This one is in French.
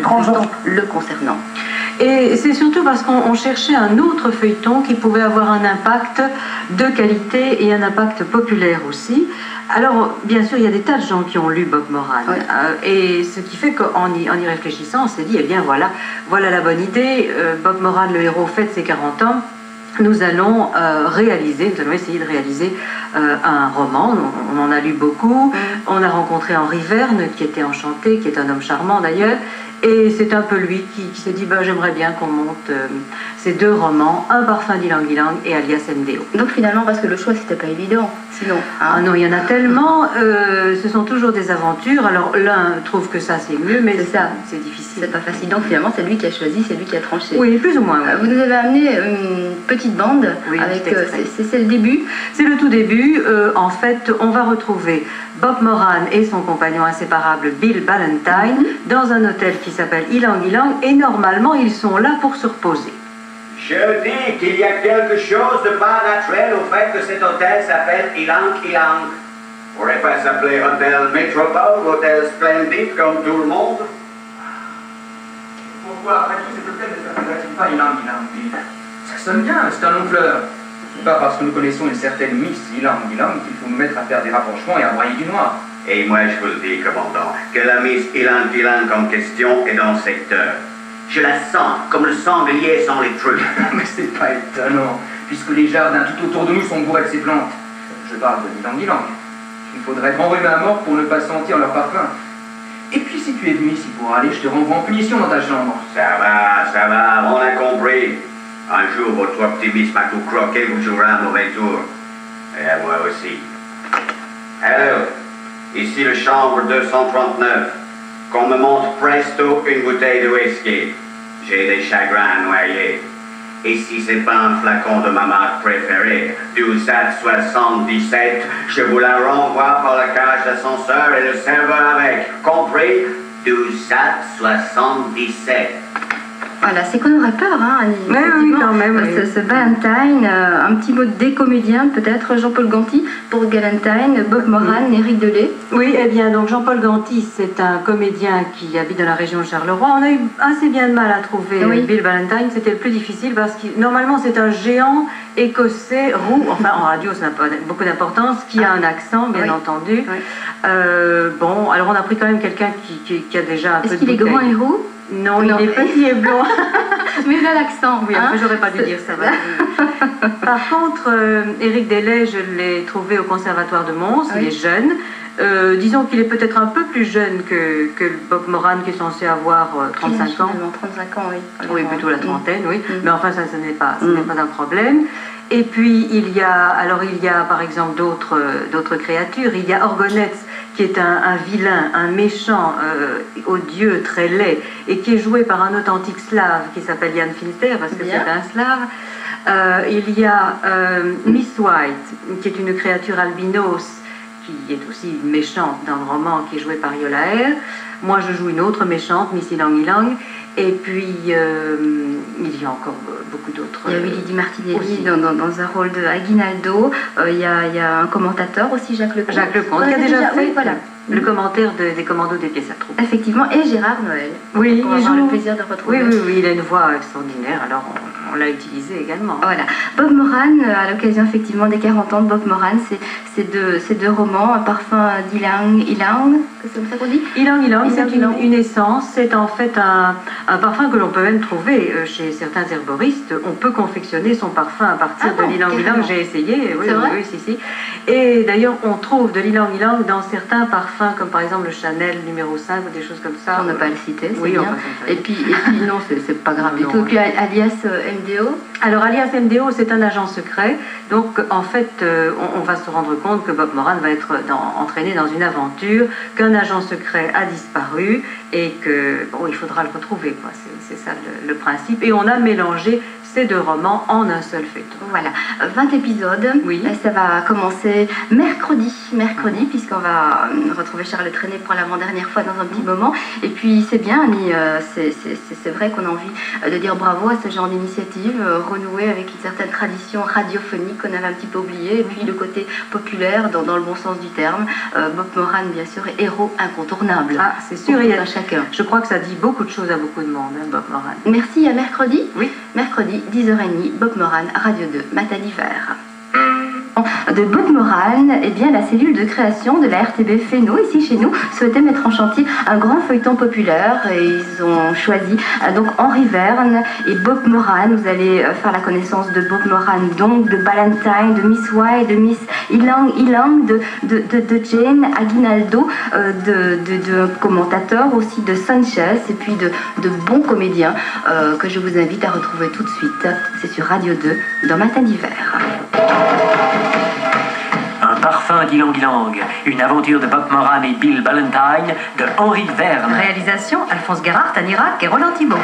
feuilleton le concernant. Et c'est surtout parce qu'on cherchait un autre feuilleton qui pouvait avoir un impact de qualité et un impact populaire aussi. Alors, bien sûr, il y a des tas de gens qui ont lu Bob Moran. Oui. Et ce qui fait qu'en y réfléchissant, on s'est dit, eh bien voilà la bonne idée. Bob Moran, le héros, fête ses 40 ans. Nous allons essayer de réaliser un roman. On en a lu beaucoup. On a rencontré Henri Verne, qui était enchanté, qui est un homme charmant d'ailleurs. Et c'est un peu lui qui s'est dit, j'aimerais bien qu'on monte ces deux romans, Un parfum d'Ylang Ylang et Alias MDO. Donc finalement, parce que le choix, c'était pas évident, sinon. Ah non, il y en a tellement, ce sont toujours des aventures. Alors l'un trouve que ça c'est mieux, mais c'est difficile. C'est pas facile. Donc finalement, c'est lui qui a choisi, c'est lui qui a tranché. Oui, plus ou moins. Oui. Vous nous avez amené une petite bande, avec c'est le début. C'est le tout début. En fait, on va retrouver Bob Moran et son compagnon inséparable Bill Ballantine dans un hôtel qui s'appelle Ylang Ylang, et normalement ils sont là pour se reposer. Je dis qu'il y a quelque chose de pas naturel au fait que cet hôtel s'appelle Ylang Ylang. Pourrait pas s'appeler Hôtel Métropole, Hôtel Splendide comme tout le monde? Pourquoi, après tout, cet hôtel ne s'appellerait-il pas Ylang Ylang? Ça sonne bien, c'est un nom fleur. C'est pas parce que nous connaissons une certaine Miss Ylang Ylang qu'il faut nous mettre à faire des rapprochements et à broyer du noir. Et moi, je vous le dis, commandant, que la Miss Ylang Ylang en question est dans le secteur. Je la sens, comme le sanglier sent les trucs. Mais c'est pas étonnant, puisque les jardins tout autour de nous sont bourrés de ces plantes. Je parle de Ylang Ylang. Il faudrait être enrhumé à mort pour ne pas sentir leur parfum. Et puis, si tu es venu ici pour aller, je te renvoie en punition dans ta chambre. Ça va, on a compris. Un jour, votre optimisme à tout croquer vous jouera un mauvais tour. Et à moi aussi. Alors, ici le chambre 239. Qu'on me montre presto une bouteille de whisky. J'ai des chagrins à noyer. Et si c'est pas un flacon de ma marque préférée, Dusat 77, je vous la renvoie par la cage d'ascenseur et le serveur avec. Compris? Dusat 77. Voilà, c'est qu'on aurait peur, hein, Annie. Oui, quand même. Ce Ballantine, un petit mot des comédiens, peut-être, Jean-Paul Ganty pour Ballantine, Bob Moran, Éric Delay. Oui, eh bien, donc Jean-Paul Ganty, c'est un comédien qui habite dans la région de Charleroi. On a eu assez bien de mal à trouver Bill Ballantine. C'était le plus difficile parce que normalement c'est un géant écossais roux, enfin en radio ça n'a pas beaucoup d'importance, qui a un accent, bien entendu. Oui. Bon, alors on a pris quand même quelqu'un qui a déjà un peu de bouteille. Est-ce qu'il est grand et roux? Non, il est petit et blond. Mais il a l'accent. Oui, après, j'aurais pas dû dire ça. Par contre, Éric Delay, je l'ai trouvé au Conservatoire de Mons. Il est jeune. Disons qu'il est peut-être un peu plus jeune que Bob Moran, qui est censé avoir 35 ans. 35 ans, oui. Oui, plutôt la trentaine, oui. Mais enfin, ça, ce n'est pas un problème. Et puis, il y a par exemple d'autres créatures. Il y a Orgonets, qui est un vilain, un méchant, odieux, très laid, et qui est joué par un authentique slave qui s'appelle Jan Finster, parce que c'est un slave. Il y a Miss White, qui est une créature albinos, qui est aussi méchante dans le roman, qui est jouée par Yola Air. Moi, je joue une autre méchante, Miss Ylang Ylang. Et puis, il y a encore beaucoup d'autres. Il y a Willy Di Martinelli dans un rôle de Aguinaldo. Il y a un commentateur aussi, Jacques Lecomte. Jacques Lecomte, qui a déjà fait le commentaire des commandos des pièces à troupes. Effectivement, et Gérard Noël. Oui, on va avoir le plaisir de retrouver. Oui, il a une voix extraordinaire, alors on l'a utilisé également. Voilà. Bob Moran, à l'occasion effectivement des 40 ans de Bob Moran, c'est deux romans, Un parfum d'Ylang Ylang, c'est comme ça qu'on dit? Ylang Ylang, c'est une essence, c'est en fait un parfum que l'on peut même trouver chez certains herboristes. On peut confectionner son parfum à partir de l'Ylang Ylang, j'ai essayé, oui, si. Et d'ailleurs, on trouve de l'Ylang Ylang dans certains parfums, comme par exemple le Chanel numéro 5 ou des choses comme ça. On n'a pas à le citer, c'est bien. Et puis non, c'est pas grave du tout. Et puis alias MDO. Alors alias MDO, c'est un agent secret. Donc en fait, on va se rendre compte que Bob Moran va être entraîné dans une aventure, qu'un agent secret a disparu et que il faudra le retrouver, quoi. C'est ça le principe. Et on a mélangé ces 2 romans en un seul feuilleton. Voilà, 20 épisodes. Oui. Ça va commencer mercredi, puisqu'on va retrouver Charles Trenet pour l'avant-dernière fois dans un petit moment. Et puis c'est bien, Annie, c'est vrai qu'on a envie de dire bravo à ce genre d'initiative, renouer avec une certaine tradition radiophonique qu'on avait un petit peu oubliée, et puis le côté populaire dans le bon sens du terme. Bob Moran, bien sûr, est héros incontournable. Ah, c'est sûr, il y a chacun. Je crois que ça dit beaucoup de choses à beaucoup de monde, hein, Bob Moran. Merci, à mercredi. Oui. Mercredi, 10h30, Bob Moran, Radio 2, matin d'hiver. De Bob Moran, eh bien, la cellule de création de la RTB Féno, ici chez nous, souhaitait mettre en chantier un grand feuilleton populaire et ils ont choisi donc Henri Verne et Bob Moran. Vous allez faire la connaissance de Bob Moran, donc de Ballantyne, de Miss White, de Miss Ilang, de Jane Aguinaldo, de commentateurs aussi, de Sanchez et puis de bons comédiens que je vous invite à retrouver tout de suite. C'est sur Radio 2 dans Matin d'hiver. Un parfum d'ylang-ylang, une aventure de Bob Moran et Bill Ballantyne de Henri Verne. Réalisation Alphonse Guérard, Anne Irac et Roland Thibault.